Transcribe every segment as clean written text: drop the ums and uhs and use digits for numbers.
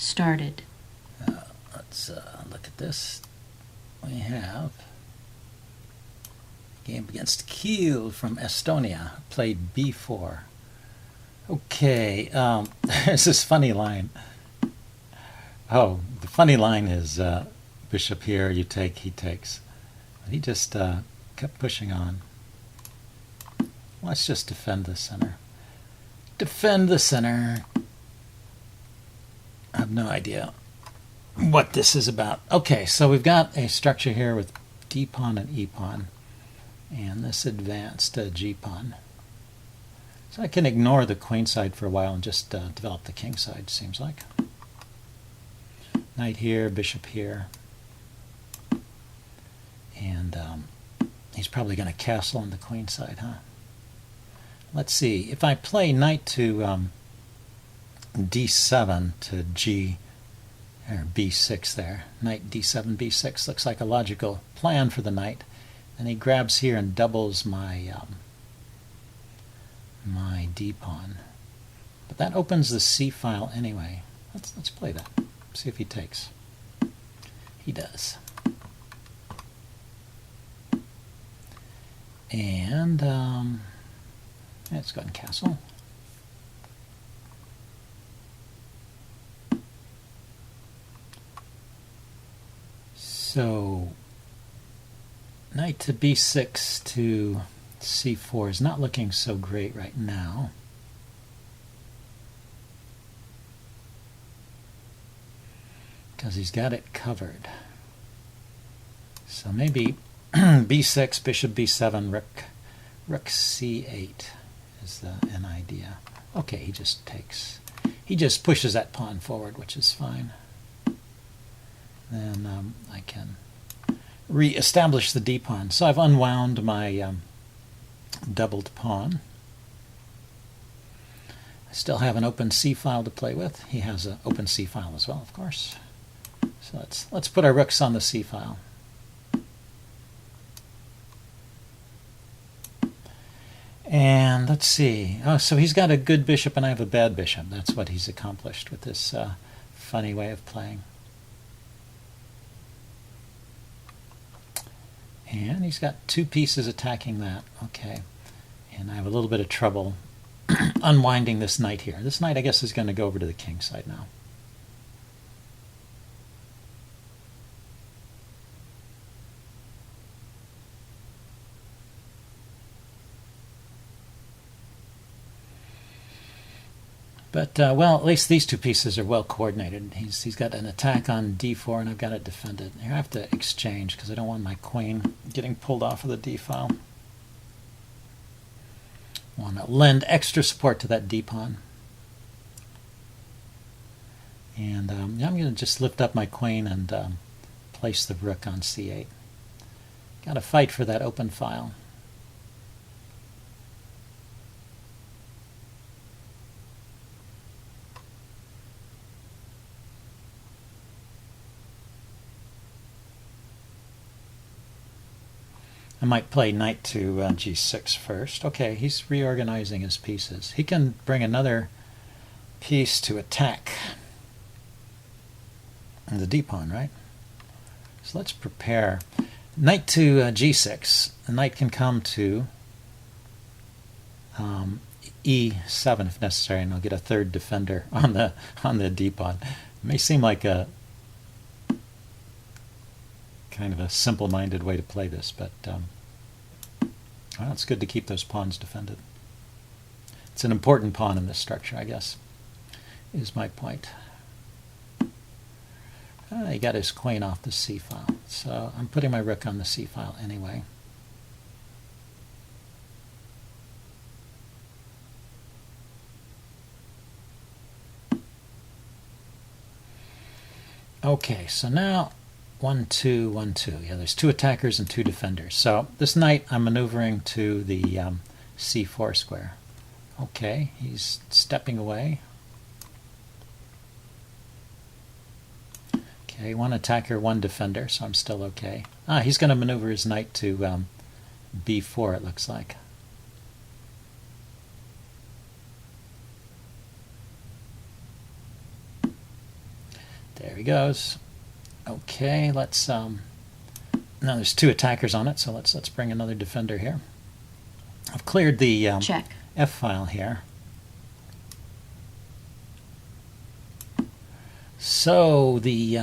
started. Let's look at this. We have game against Kiel from Estonia. Played b4. Okay, there's this funny line. Oh, the funny line is bishop here, you take, he takes. But he just kept pushing on. Let's just defend the center. Defend the center. I have no idea what this is about. Okay, so we've got a structure here with d pawn and e pawn, and this advanced g pawn. So I can ignore the queen side for a while and just develop the king side, seems like. Knight here, bishop here. And he's probably going to castle on the queen side, huh? Let's see. If I play knight to d7 to g, or b6 there. Knight d7, b6 looks like a logical plan for the knight. And he grabs here and doubles my my d pawn. But that opens the c file anyway. Let's play that. See if he takes. He does. And let's go ahead and castle. So knight to b6 to c4 is not looking so great right now. Because he's got it covered. So maybe b6, bishop b7, rook c8 is an idea. Okay, he just takes. He just pushes that pawn forward, which is fine. Then I can re-establish the d pawn. So I've unwound my doubled pawn. I still have an open c file to play with. He has an open c file as well, of course. So let's put our rooks on the c file. And let's see. Oh, so he's got a good bishop and I have a bad bishop. That's what he's accomplished with this funny way of playing. And he's got two pieces attacking that. Okay. And I have a little bit of trouble unwinding this knight here. This knight, I guess, is going to go over to the king side now. But, well, at least these two pieces are well coordinated. He's got an attack on d4, and I've got it defended. Here I have to exchange, because I don't want my queen getting pulled off of the d file. I want to lend extra support to that d pawn. And I'm going to just lift up my queen and place the rook on c8. Got to fight for that open file. I might play knight to g6 first. Okay, he's reorganizing his pieces. He can bring another piece to attack the d pawn, right? So let's prepare. Knight to g6. The knight can come to e7 if necessary, and I'll get a third defender on the d pawn. It may seem like a kind of a simple-minded way to play this, but well, it's good to keep those pawns defended. It's an important pawn in this structure, I guess, is my point. He got his queen off the c file, so I'm putting my rook on the c file anyway. Okay, so now 1, 2, 1, 2. Yeah, there's two attackers and two defenders. So this knight I'm maneuvering to the c4 square. Okay, he's stepping away. Okay, one attacker, one defender, so I'm still okay. He's going to maneuver his knight to b4, it looks like. There he goes. Okay, let's now there's 2 attackers on it, so let's bring another defender here. I've cleared the Check. F file here. So the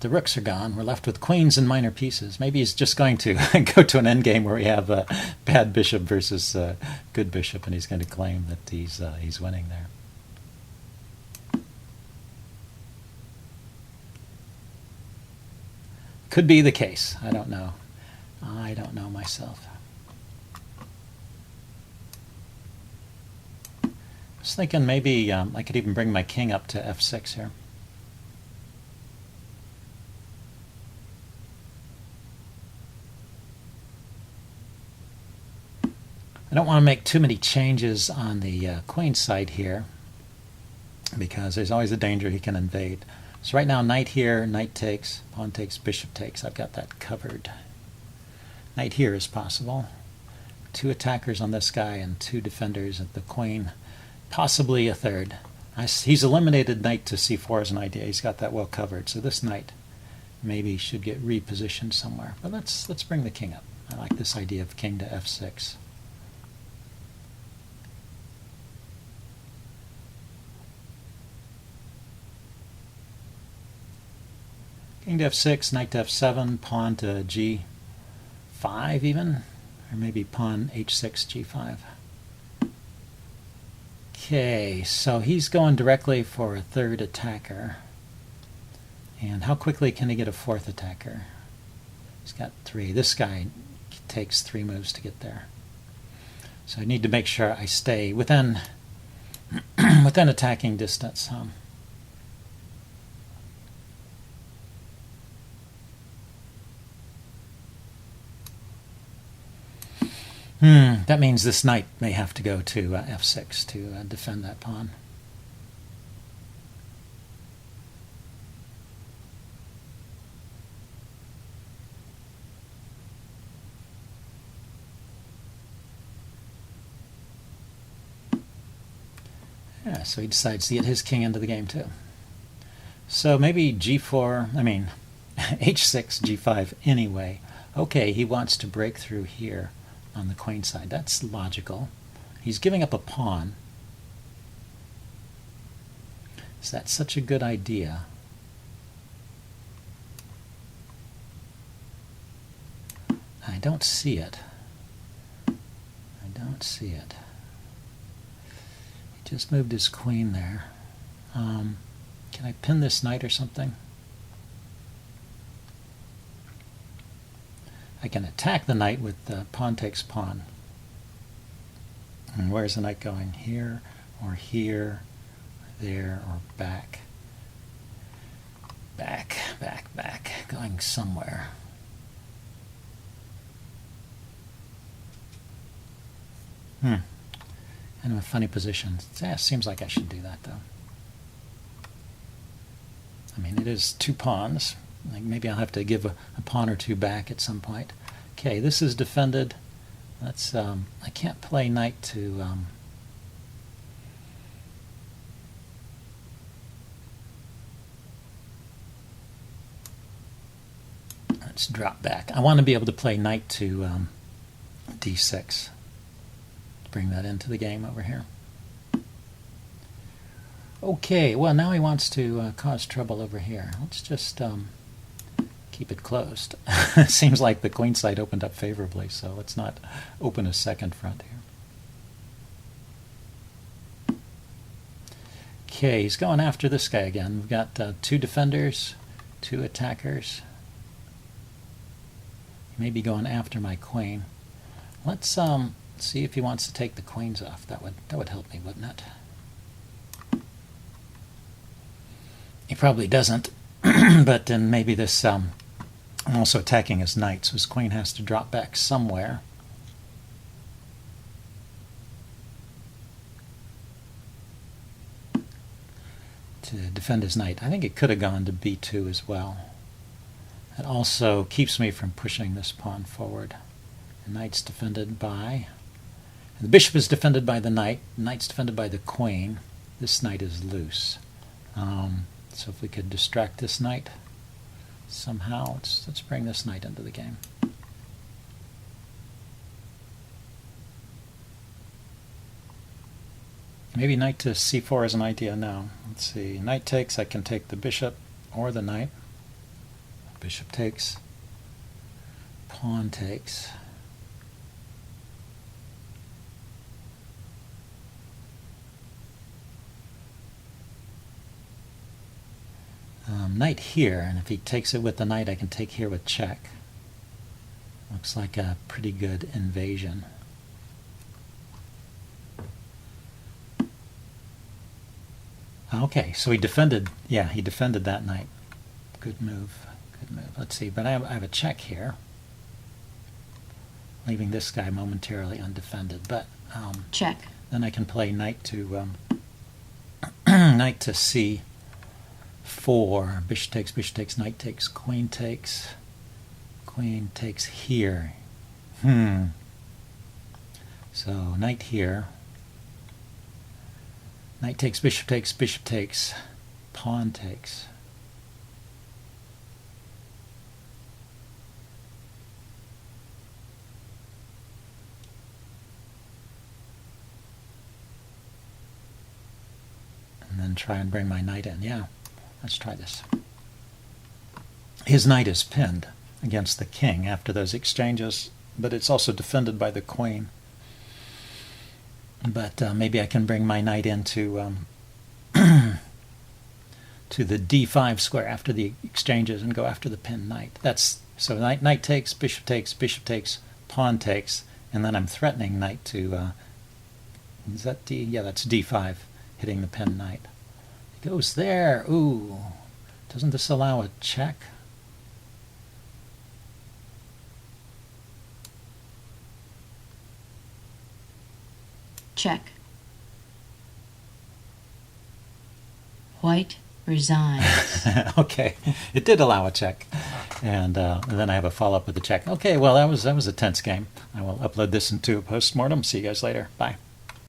rooks are gone. We're left with queens and minor pieces. Maybe he's just going to go to an endgame where we have a bad bishop versus a good bishop, and he's going to claim that he's winning there. Could be the case. I don't know. I don't know myself. I was thinking maybe I could even bring my king up to f6 here. I don't want to make too many changes on the queen side here because there's always a danger he can invade. So right now, knight here, knight takes, pawn takes, bishop takes. I've got that covered. Knight here is possible. 2 attackers on this guy and 2 defenders at the queen. Possibly a third. He's eliminated knight to c4 as an idea. He's got that well covered. So this knight maybe should get repositioned somewhere. But let's bring the king up. I like this idea of king to f6. King to f6, knight to f7, pawn to g5 even, or maybe pawn h6, g5. Okay, so he's going directly for a 3rd attacker. And how quickly can he get a 4th attacker? He's got 3. This guy takes 3 moves to get there. So I need to make sure I stay within within attacking distance. That means this knight may have to go to f6 to defend that pawn. Yeah, so he decides to get his king into the game too. So maybe h6, g5 anyway. Okay, he wants to break through here on the queen side. That's logical. He's giving up a pawn. Is that such a good idea? I don't see it. I don't see it. He just moved his queen there. Can I pin this knight or something? I can attack the knight with pawn takes pawn. And where's the knight going? Here, or there, or back. Back, going somewhere. Kind of a funny position. Yeah, seems like I should do that, though. I mean, it is 2 pawns. Like maybe I'll have to give a pawn or 2 back at some point. Okay, this is defended. Let's. I can't play knight to. Let's drop back. I want to be able to play knight to d6. Bring that into the game over here. Okay, well now he wants to cause trouble over here. Let's just keep it closed. It seems like the queen side opened up favorably, so let's not open a second front here. Okay, he's going after this guy again. We've got 2 defenders, 2 attackers. He may be going after my queen. Let's see if he wants to take the queens off. That would help me, wouldn't it? He probably doesn't, but then maybe this. I'm also attacking his knight, so his queen has to drop back somewhere. To defend his knight. I think it could have gone to b2 as well. It also keeps me from pushing this pawn forward. The knight's defended by. The bishop is defended by the knight. The knight's defended by the queen. This knight is loose. So if we could distract this knight somehow, let's bring this knight into the game. Maybe knight to c4 is an idea now. Let's see. Knight takes, I can take the bishop or the knight. Bishop takes. Pawn takes. Knight here, and if he takes it with the knight, I can take here with check. Looks like a pretty good invasion. Okay, so he defended, yeah, he defended that knight. Good move, good move. Let's see, but I have a check here, leaving this guy momentarily undefended. But check. Then I can play knight to knight to c4. Bishop takes, knight takes, queen takes here. So knight here. Knight takes, bishop takes, pawn takes. And then try and bring my knight in. Yeah, let's try this. His knight is pinned against the king after those exchanges, but it's also defended by the queen. But maybe I can bring my knight into to the d5 square after the exchanges and go after the pinned knight. That's so knight takes, bishop takes, pawn takes, and then I'm threatening knight to is that d? Yeah, that's d5, hitting the pinned knight. It goes there. Ooh, doesn't this allow a check? Check. White resigns. Okay, it did allow a check, and then I have a follow-up with the check. Okay, well that was a tense game. I will upload this into a post-mortem. See you guys later. Bye.